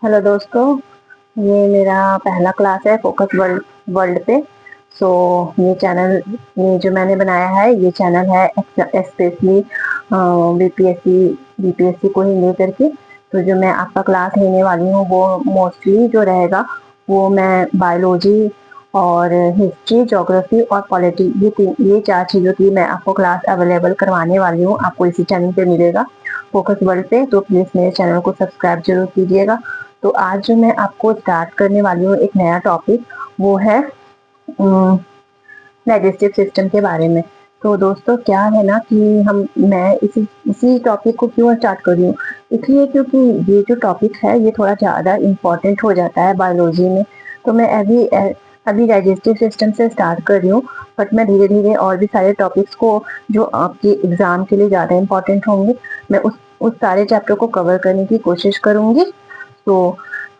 Hello दोस्तों, ये मेरा पहला क्लास है फोकस वर्ल्ड वर्ल्ड पे। सो ये जो मैंने बनाया है, ये चैनल है स्पेशली बीपीएससी को ही लेकर के। तो जो मैं आपका क्लास लेने वाली हूँ वो मोस्टली जो रहेगा वो मैं बायोलॉजी और हिस्ट्री, ज्योग्राफी और पॉलिटी, ये चार चीज़ों की मैं आपको क्लास अवेलेबल करवाने वाली हूँ। आपको इसी चैनल पे मिलेगा, फोकस वर्ल्ड पे। तो प्लीज़ मेरे चैनल को सब्सक्राइब जरूर कीजिएगा। तो आज जो मैं आपको स्टार्ट करने वाली हूँ एक नया टॉपिक, वो है डाइजेस्टिव सिस्टम के बारे में। तो दोस्तों क्या है ना कि मैं इसी टॉपिक को क्यों स्टार्ट कर रही हूँ, इसलिए क्योंकि ये जो टॉपिक है ये थोड़ा ज़्यादा इम्पोर्टेंट हो जाता है बायोलॉजी में। तो मैं अभी डाइजेस्टिव सिस्टम से स्टार्ट कर रही हूँ, बट मैं धीरे धीरे और भी सारे टॉपिक्स को जो आपके एग्जाम के लिए ज़्यादा इम्पोर्टेंट होंगे, मैं उस सारे चैप्टर को कवर करने की कोशिश करूँगी। तो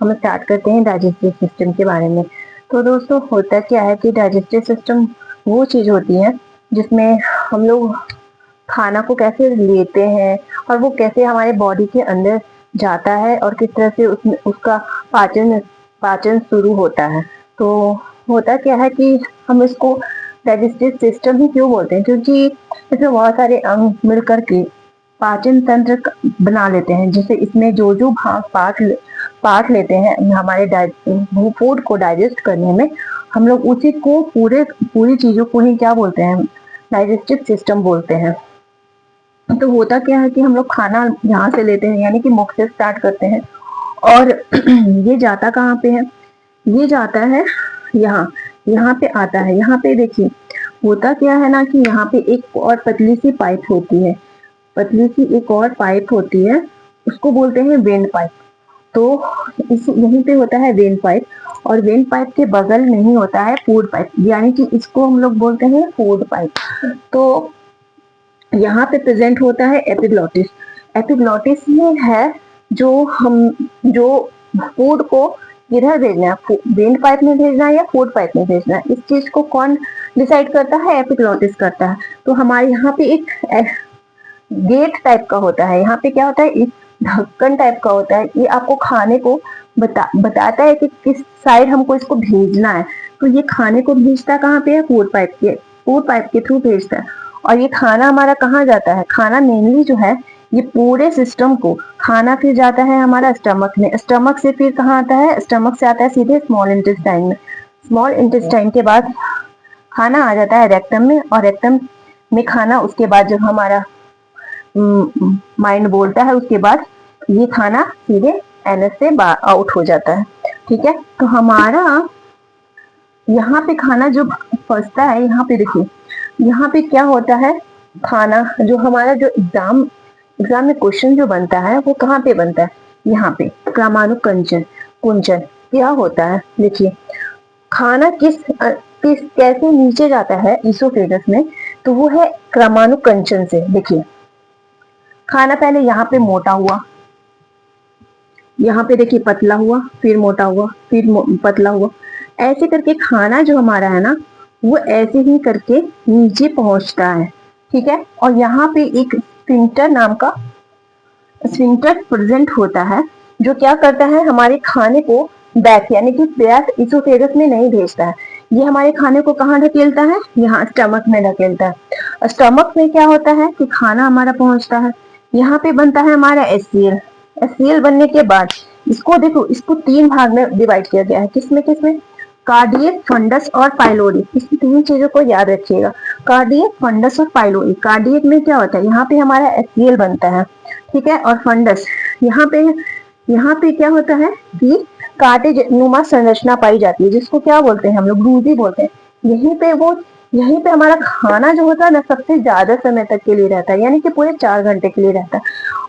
हम स्टार्ट करते हैं डाइजेस्टिव सिस्टम के बारे में। तो दोस्तों होता क्या है कि डाइजेस्टिव सिस्टम वो चीज़ होती है जिसमें हम लोग खाना को कैसे लेते हैं और वो कैसे हमारे बॉडी के अंदर जाता है और किस तरह से उसमें उसका पाचन पाचन शुरू होता है। तो होता क्या है कि हम इसको डाइजेस्टिव सिस्टम ही क्यों बोलते हैं, क्योंकि इसमें बहुत सारे अंग मिलकर के पाचन तंत्र बना लेते हैं, जिसे इसमें जो जो भाग पार्ट लेते हैं हमारे फूड को डाइजेस्ट करने में, हम लोग उसी को पूरी चीजों को ही क्या बोलते हैं, डाइजेस्टिव सिस्टम बोलते हैं। तो होता क्या है कि हम लोग खाना यहाँ से लेते हैं, यानी कि मुख से स्टार्ट करते हैं, और ये जाता कहाँ पे है, ये जाता है यहाँ यहाँ पे आता है। यहाँ पे देखिए होता क्या है ना कि यहाँ पे एक और पतली सी पाइप होती है, पतली सी एक और पाइप होती है, उसको बोलते हैं वेन पाइप। तो इस यहीं पे होता है वेन पाइप, और वेन पाइप के बगल में ही होता है फूड पाइप, यानी कि इसको हम लोग बोलते हैं फूड पाइप। तो यहाँ पे प्रेजेंट होता है एपिग्लॉटिस। एपिग्लॉटिस में है जो फूड को किधर भेजना है, वेन पाइप में भेजना है या फूड पाइप में भेजना है, इस चीज को कौन डिसाइड करता है, एपिग्लॉटिस करता है। तो हमारे यहाँ पे एक गेट टाइप का होता है, यहाँ पे क्या होता है, एक ढक्कन टाइप का होता है, ये आपको खाने को बताता है कि किस साइड हमको इसको भेजना है। तो ये खाने को भेजता कहाँ पे है, फूड पाइप के थ्रू भेजता है। और ये खाना हमारा कहाँ जाता है, खाना मेनली जो है ये पूरे सिस्टम को, खाना फिर जाता है हमारा स्टमक में, स्टमक से फिर कहाँ आता है, स्टमक से आता है सीधे स्मॉल इंटेस्टाइन में, स्मॉल इंटेस्टाइन के बाद खाना आ जाता है रेक्टम में, और रेक्टम में खाना उसके बाद जब हमारा माइंड बोलता है, उसके बाद ये खाना सीधे एनएस से आउट हो जाता है। ठीक है, तो हमारा यहाँ पे खाना जो फंसता है, यहाँ पे देखिए, यहाँ पे क्या होता है, खाना जो हमारा जो एग्जाम में क्वेश्चन जो बनता है वो कहाँ पे बनता है, यहाँ पे क्रमानुकुंचन कुंचन क्या होता है। देखिए खाना किस कैसे नीचे जाता है इसोफेगस में, तो वो है क्रमानुकुंचन से। देखिए खाना पहले यहाँ पे मोटा हुआ, यहाँ पे देखिए पतला हुआ, फिर मोटा हुआ, फिर पतला हुआ, ऐसे करके खाना जो हमारा है ना वो ऐसे ही करके नीचे पहुंचता है। ठीक है, और यहाँ पे एक स्फिंक्टर प्रेजेंट होता है, जो क्या करता है, हमारे खाने को बैक यानी कि बैक इसोफेगस में नहीं भेजता है, ये हमारे खाने को कहाँ ढकेलता है, यहाँ स्टमक में ढकेलता है। स्टमक में क्या होता है कि खाना हमारा पहुंचता है, यहाँ पे बनता है हमारा एचसीएल। एचसीएल बनने के बाद इसको देखो, इसको तीन भाग में डिवाइड किया गया है, किसमें किसमें, कार्डियक, फंडस और पाइलोरी। इस तीन चीजों को याद रखिएगा, कार्डियक, फंडस और पाइलोरी। कार्डियक में क्या होता है, यहाँ पे हमारा एचसीएल बनता है, ठीक है, और फंडस यहाँ पे क्या होता है कि कांटे नुमा संरचना पाई जाती है, जिसको क्या बोलते हैं हम लोग, ब्रूजी बोलते हैं। यहीं पे हमारा खाना जो होता है ना सबसे ज्यादा समय तक के लिए रहता है, यानी कि पूरे 4 घंटे के लिए रहता है।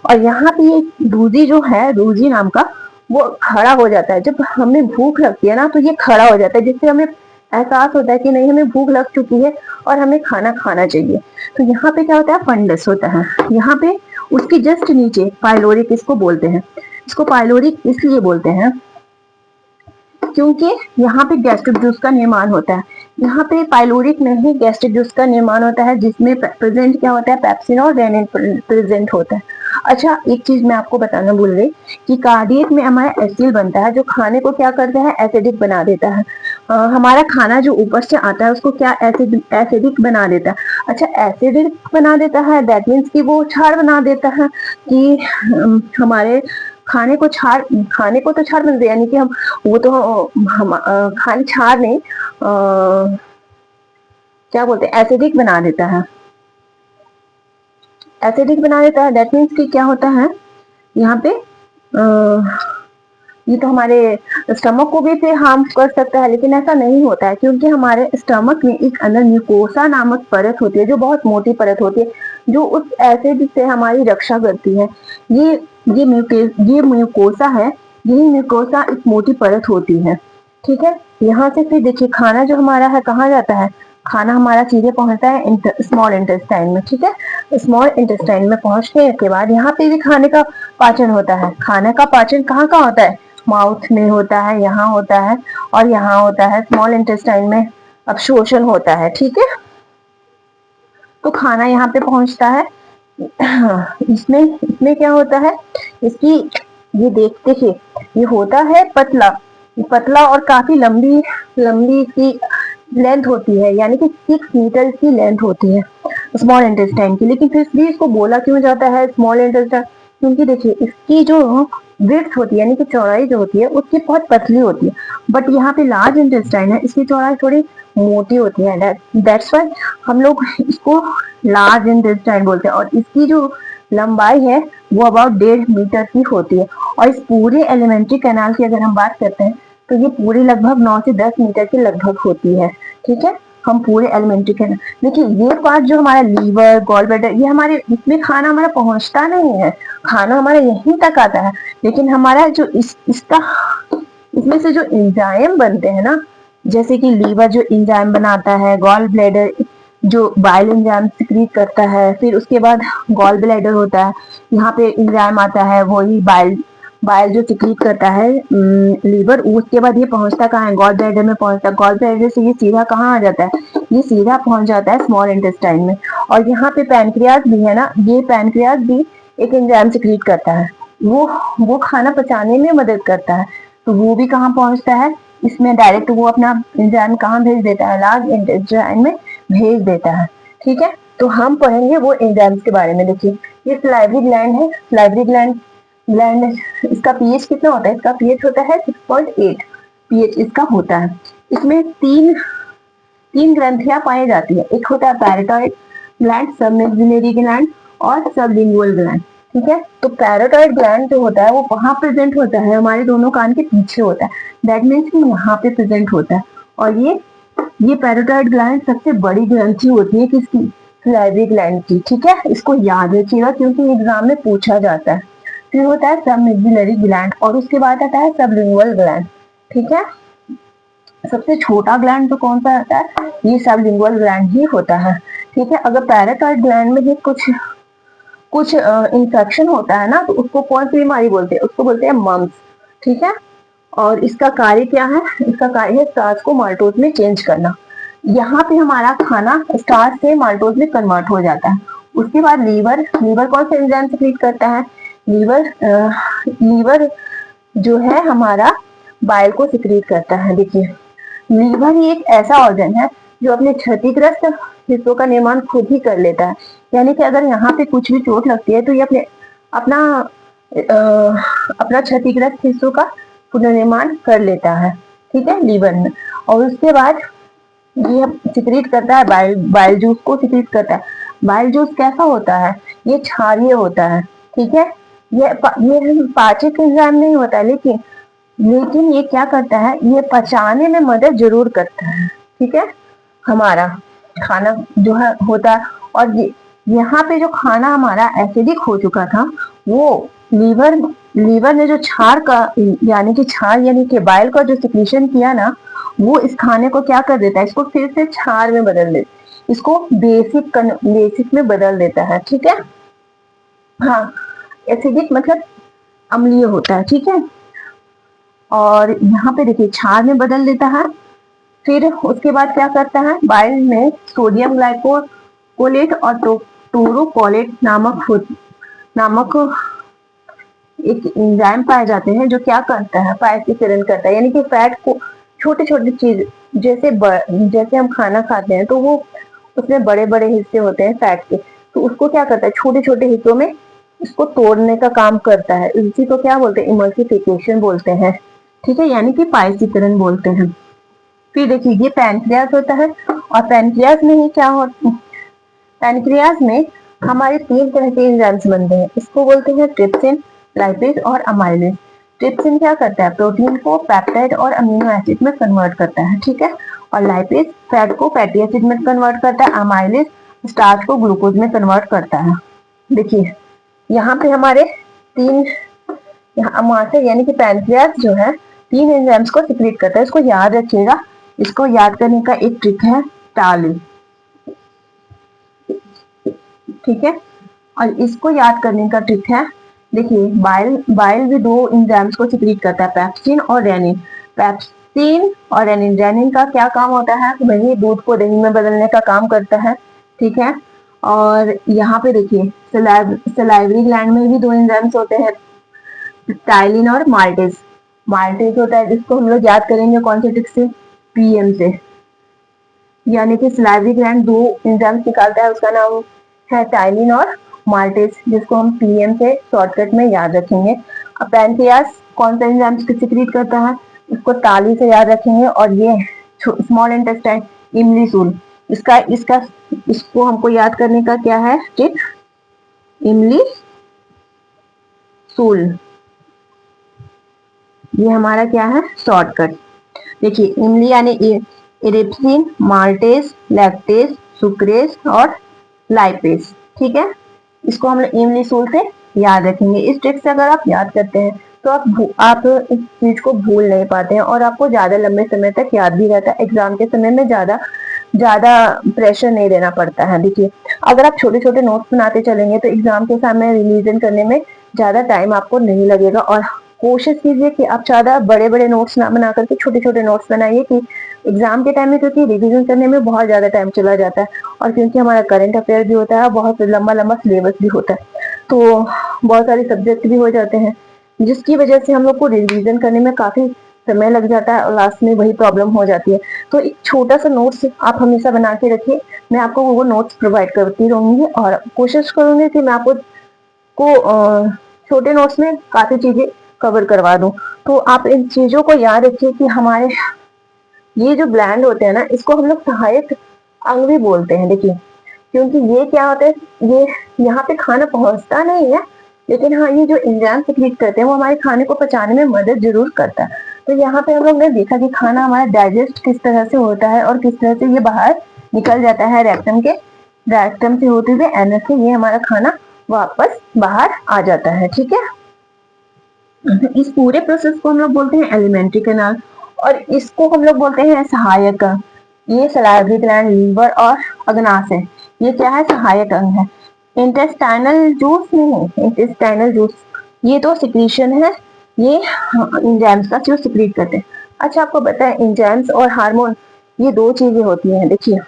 और यहाँ पे ये ब्रूजी जो है, ब्रूजी नाम का, वो खड़ा हो जाता है। जब हमें भूख लगती है ना तो ये खड़ा हो जाता है, जिससे हमें एहसास होता है कि नहीं हमें भूख लग चुकी है और हमें खाना खाना चाहिए। तो यहाँ पे क्या होता है, फंडस होता है। यहाँ पे उसके जस्ट नीचे पाइलोरिक इसको बोलते हैं। इसको पाइलोरिक इसलिए बोलते हैं क्योंकि यहाँ पे गैस्ट्रिक जूस का निर्माण होता है। यहाँ पे पाइलोरिक में ही गैस्ट्रिक जूस का निर्माण होता है, जिसमें प्रेजेंट क्या होता है, पेप्सिन और रेनिन प्रेजेंट होता है। अच्छा, एक चीज मैं आपको बताना भूल गई कि कार्डियक में हमारा एसिड बनता है, जो खाने को क्या करता है, एसिडिक बना देता है। हमारा खाना जो ऊपर से आता है उसको क्या एसिडिक बना देता है। अच्छा, एसिडिक बना देता है, दैट मीन्स कि वो क्षार बना देता है, कि हमारे खाने को तो क्षार बनते, यानी कि हम वो तो हम खाने क्षार नहीं, क्या बोलते हैं, एसिडिक बना देता है। एसिडिक बना देता है, दैट मीन्स कि क्या होता है यहाँ पे, ये तो हमारे स्टमक को भी फिर हार्म कर सकता है, लेकिन ऐसा नहीं होता है, क्योंकि हमारे स्टमक में एक अंदर म्यूकोसा नामक परत होती है, जो बहुत मोटी परत होती है, जो उस एसिड से हमारी रक्षा करती है। ये म्यूकोसा है, यही म्यूकोसा एक मोटी परत होती है। ठीक है, यहाँ से फिर देखिए खाना जो हमारा है कहाँ जाता है, खाना हमारा सीधे पहुंचता है स्मॉल इंटेस्टाइन में। ठीक है, स्मॉल इंटेस्टाइन में पहुंचने के बाद यहाँ पे भी खाने का पाचन होता है। खाने का पाचन कहाँ कहाँ होता है, माउथ में होता है, यहाँ होता है और यहाँ होता है, स्मॉल इंटेस्टाइन में अवशोषण होता है। ठीक है, तो खाना यहाँ पे पहुंचता है। इसमें इसमें क्या होता है, इसकी ये देखिए, ये होता है पतला, पतला और काफी लंबी लंबी इसकी लेंथ होती है, यानी कि 6 मीटर की लेंथ होती है स्मॉल इंटेस्टाइन की। लेकिन फिर भी इसको बोला क्यों जाता है स्मॉल इंटेस्टाइन, क्योंकि देखिए इसकी जो विड्थ होती है, यानी कि चौड़ाई जो होती है उसकी बहुत पतली होती है, बट यहाँ पे लार्ज इंटेस्टाइन है, इसकी चौड़ाई थोड़ी मोटी होती है, दैट्स वाई हम लोग इसको लार्ज इंटेस्टाइन बोलते हैं। और इसकी जो लंबाई है वो अबाउट 1.5 मीटर की होती है। और इस पूरे एलिमेंट्री कैनाल की अगर हम बात करते हैं तो ये पूरी लगभग 9 से 10 मीटर की लगभग होती है। ठीक है, हम पूरे एलिमेंट्री कैनाल, देखिए ये पार्ट जो हमारा लीवर, गॉल ब्लैडर, ये हमारे इसमें खाना हमारा पहुंचता नहीं है, खाना हमारा यहीं तक आता है। लेकिन हमारा जो इसका इसमें से जो एंजाइम बनते हैं ना, जैसे कि लीवर जो एंजाइम बनाता है, गॉल ब्लैडर जो बाइल एंजाइम सिक्रीट करता है, फिर उसके बाद गॉल ब्लैडर होता है, यहाँ पे एंजाइम आता है, वही बाइल बाइल जो सिक्रीट करता है लीवर, उसके बाद ये पहुंचता कहाँ है, गॉल ब्लैडर में पहुंचता है। गॉल ब्लैडर से ये सीधा कहाँ आ जाता है, ये सीधा पहुंच जाता है स्मॉल इंटेस्टाइन में। और यहाँ पे पैनक्रियाज भी है ना, ये पैनक्रियाज भी एक एंजाइम सिक्रीट करता है, वो खाना पचाने में मदद करता है। तो वो भी कहाँ पहुंचता है, इसमें डायरेक्ट वो अपना एंजाइम कहाँ भेज देता है, लार्ज इंटेस्टाइन में भेज देता है। ठीक है, तो हम पढ़ेंगे वो एंजाइम्स के बारे में। देखिए ये सलाइवरी ग्लैंड है, सलाइवरी ग्लैंड इसका पीएच कितना होता है, इसका पीएच होता है 6.8 पीएच इसका होता है। इसमें तीन ग्रंथियां पाई जाती है, एक होता है पैराटाइड ग्लैंड, सबमेक्सिलरी ग्लैंड और सबलिंगुअल ग्लैंड। ठीक है, तो पैराटाइड ग्लैंड जो होता है वो कहाँ प्रेजेंट होता है, हमारे दोनों कान के पीछे होता है, दैट मीन्स कि यहाँ पे प्रेजेंट होता है। और ये पैराटाइड ग्लैंड सबसे बड़ी ग्रंथि होती है किसकी, सलाइवरी ग्लैंड की। ठीक है, इसको याद रखिएगा क्योंकि एग्जाम में पूछा जाता है। फिर होता है सबमेक्सिलरी ग्लैंड और उसके बाद आता है सबलिंगुअल ग्लैंड। ठीक है, सबसे छोटा ग्लैंड तो कौन सा होता है, ये सबलिंगुअल ग्लैंड ही होता है। ठीक है, अगर पैराटाइड ग्लैंड में ही कुछ इंफेक्शन होता है ना, तो उसको कौन सी बीमारी बोलते हैं, उसको बोलते हैं मम्स। ठीक है, और इसका कार्य क्या है, इसका कार्य है स्टार्च को माल्टोज में चेंज करना। यहाँ पे हमारा खाना स्टार्च से माल्टोज में कन्वर्ट हो जाता है। उसके बाद लीवर कौन सा एंजाइम सिक्रीट करता है, लीवर जो है हमारा बाइल को सिक्रीट करता है। देखिए लीवर ही एक ऐसा ऑर्गन है जो अपने क्षतिग्रस्त हिस्सों का निर्माण खुद ही कर लेता है, यानी कि अगर यहाँ पे कुछ भी चोट लगती है तो ये अपना अपना क्षतिग्रस्त हिस्सों का पुनर्निर्माण कर लेता है। ठीक है, लीवर में। और उसके बाद ये सिक्रीट करता है बाइल जूस को सिक्रीट करता है। बाइल जूस कैसा होता है, ये क्षारीय होता है। ठीक है, ये पाचक एंजाइम नहीं होता है, लेकिन ये क्या करता है, ये पचाने में मदद जरूर करता है। ठीक है, हमारा खाना जो है होता है। और यहाँ पे जो खाना हमारा एसिडिक हो चुका था, वो लीवर ने जो क्षार यानी कि बाइल का जो सिक्रीशन किया ना, वो इस खाने को क्या कर देता है, इसको फिर से क्षार में बदल देता है, इसको बेसिक में बदल देता है। ठीक है, हाँ, एसिडिक मतलब अम्लीय होता है। ठीक है, और यहाँ पे देखिए क्षार में बदल देता है। फिर उसके बाद क्या करता है, बाइल में सोडियम ग्लाइकोलेट और टोरोकोलेट नामक नामक एक एंजाइम पाए जाते हैं जो क्या करता है, पायसीकरण करता है, यानी कि फैट को छोटे छोटे चीज जैसे हम खाना खाते हैं तो वो उसमें बड़े बड़े हिस्से होते हैं फैट के, तो उसको क्या करता है छोटे छोटे हिस्सों में इसको तोड़ने का काम करता है। इसी को क्या बोलते हैं, इमल्सिफिकेशन बोलते हैं, ठीक है, यानी कि पायसीकरण बोलते हैं। फिर देखिए ये पैनक्रियास होता है, और पैनक्रियास में ही क्या होता है, पैनक्रियास में हमारे 3 तरह के एंजाइम्स बनते हैं, इसको बोलते हैं ट्रिप्सिन, लाइपेज और अमाइलेज। ट्रिप्सिन क्या करता है, प्रोटीन को पेप्टाइड और अमीनो एसिड में कन्वर्ट करता है, ठीक है, और लाइपेज फैट को फैटी एसिड में कन्वर्ट करता है, अमाइलेज स्टार्च को ग्लूकोज में कन्वर्ट करता है। देखिए यहाँ पे हमारे 3 अमाशय यानी कि पैनक्रियास जो है 3 एंजाइम्स को सिक्रीट करता है, इसको याद रखिएगा। इसको याद करने का एक ट्रिक है टाली, ठीक है, और इसको याद करने का ट्रिक है, देखिए बाइल भी 2 एंजाइम्स को सिक्रीट करता है, पेप्सिन और रेनिन। पेप्सिन और रेनिन, रेनिन का क्या काम होता है, वही दूध को दही में बदलने का काम करता है, ठीक है। और यहाँ पे देखिए सलाइवरी ग्लैंड में भी 2 एंजाइम्स होते हैं, टाइलिन और माल्टेज। माल्टेज होता है जिसको हम लोग याद करेंगे कौन से ट्रिक से, पीएम से, यानी कि सलाइवरी ग्लैंड 2 एंजाइम्स निकालता है, उसका नाम है टाइलिन और माल्टेज, जिसको हम पीएम से शॉर्टकट में याद रखेंगे। अब पैनक्रियास कौन सा एंजाइम सिक्रीट करता है, इसको ताली से याद रखेंगे, और ये स्मॉल इंटेस्टाइन इमलीसूल, इसको हमको याद करने का क्या है ट्रिक, इमलीसूल, ये हमारा क्या है शॉर्टकट। देखिए इमली यानी इरिप्सिन, माल्टेज, लैक्टेज, सुक्रेज और लाइपेज, ठीक है, इसको हम लोग इमलीसूल से याद रखेंगे। इस ट्रिक से अगर आप याद करते हैं तो आप इस चीज को भूल नहीं पाते हैं, और आपको ज्यादा लंबे समय तक याद भी रहता है, एग्जाम के समय में ज्यादा प्रेशर नहीं देना पड़ता है। देखिए अगर आप छोटे छोटे नोट्स बनाते चलेंगे तो एग्जाम के समय रिवीजन करने में ज्यादा टाइम आपको नहीं लगेगा, और कोशिश कीजिए कि आप ज्यादा बड़े बड़े नोट्स ना बना करके छोटे छोटे नोट्स बनाइए, कि एग्जाम के टाइम में क्योंकि रिवीजन करने में बहुत ज्यादा टाइम चला जाता है, और क्योंकि हमारा करंट अफेयर भी होता है, बहुत लंबा लंबा सिलेबस भी होता है, तो बहुत सारे सब्जेक्ट भी हो जाते हैं, जिसकी वजह से हम लोग को रिवीजन करने में काफी समय लग जाता है, और लास्ट में वही प्रॉब्लम हो जाती है। तो एक छोटा सा नोट्स आप हमेशा बना के रखिए, मैं आपको वो नोट्स प्रोवाइड करती रहूंगी, और कोशिश करूंगी कि मैं आपको छोटे नोट्स में काफी चीजें कवर करवा दूं। तो आप इन चीजों को याद रखिए कि हमारे ये जो ग्लैंड होते हैं ना, इसको हम लोग सहायक अंग भी बोलते हैं। देखिए क्योंकि ये क्या होता है, ये यहाँ पे खाना पहुंचता नहीं है, लेकिन हाँ ये जो एंजाइम सिक्रीट करते हैं वो हमारे खाने को पचाने में मदद जरूर करता है। तो यहाँ पे हम लोग ने देखा कि खाना हमारा डाइजेस्ट किस तरह से होता है, और किस तरह से ये बाहर निकल जाता है रेक्टम से होते हुए एनस से ये हमारा खाना वापस बाहर आ जाता है, ठीक है। इस पूरे प्रोसेस को हम लोग बोलते हैं एलिमेंट्री कैनाल, और इसको हम लोग बोलते हैं सहायक अंग। ये सलाइवरी ग्लैंड, लीवर और अग्नाशय, ये क्या है, सहायक अंग है। इंटेस्टाइनल जूस नहीं, इंटेस्टाइनल जूस ये तो सिक्रीशन है, ये एंजाइम्स का जो सिक्रीट करते हैं। अच्छा आपको पता है एंजाइम्स और हार्मोन ये 2 चीजें होती हैं। देखिए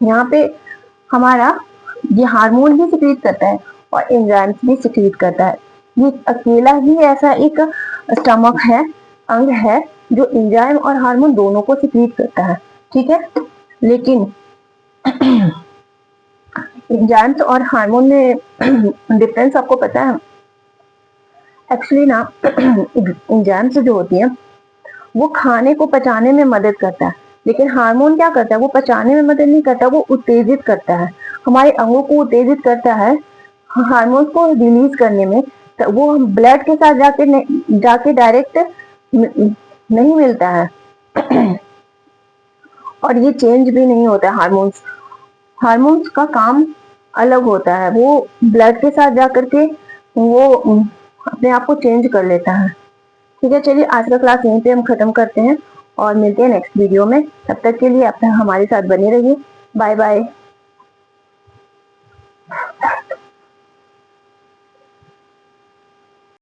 यहाँ पे हमारा ये हार्मोन भी सिक्रीट करता है और एंजाइम्स भी सिक्रीट करता है। ये अकेला ही ऐसा एक स्टमक है, अंग है, जो एंजाइम और हार्मोन दोनों को सिक्रीट करता है, ठीक है। लेकिन एंजाइम्स और हार्मोन में डिफरेंस आपको पता है, एक्चुअली ना एंजाइम्स जो होती है वो खाने को पचाने में मदद करता है, लेकिन हार्मोन क्या करता है, वो पचाने में मदद नहीं करता, वो उत्तेजित करता है, हमारे अंगों को उत्तेजित करता है हार्मोन को रिलीज करने में। तो वो ब्लड के साथ जाके डायरेक्ट नहीं मिलता है और ये चेंज भी नहीं होता है। हार्मोन्स का काम अलग होता है, वो ब्लड के साथ जाकर के वो अपने आप को चेंज कर लेता है, ठीक है। चलिए आज का क्लास यहीं पे हम खत्म करते हैं और मिलते हैं नेक्स्ट वीडियो में। तब तक के लिए आप हमारे साथ बने रहिए। Bye bye.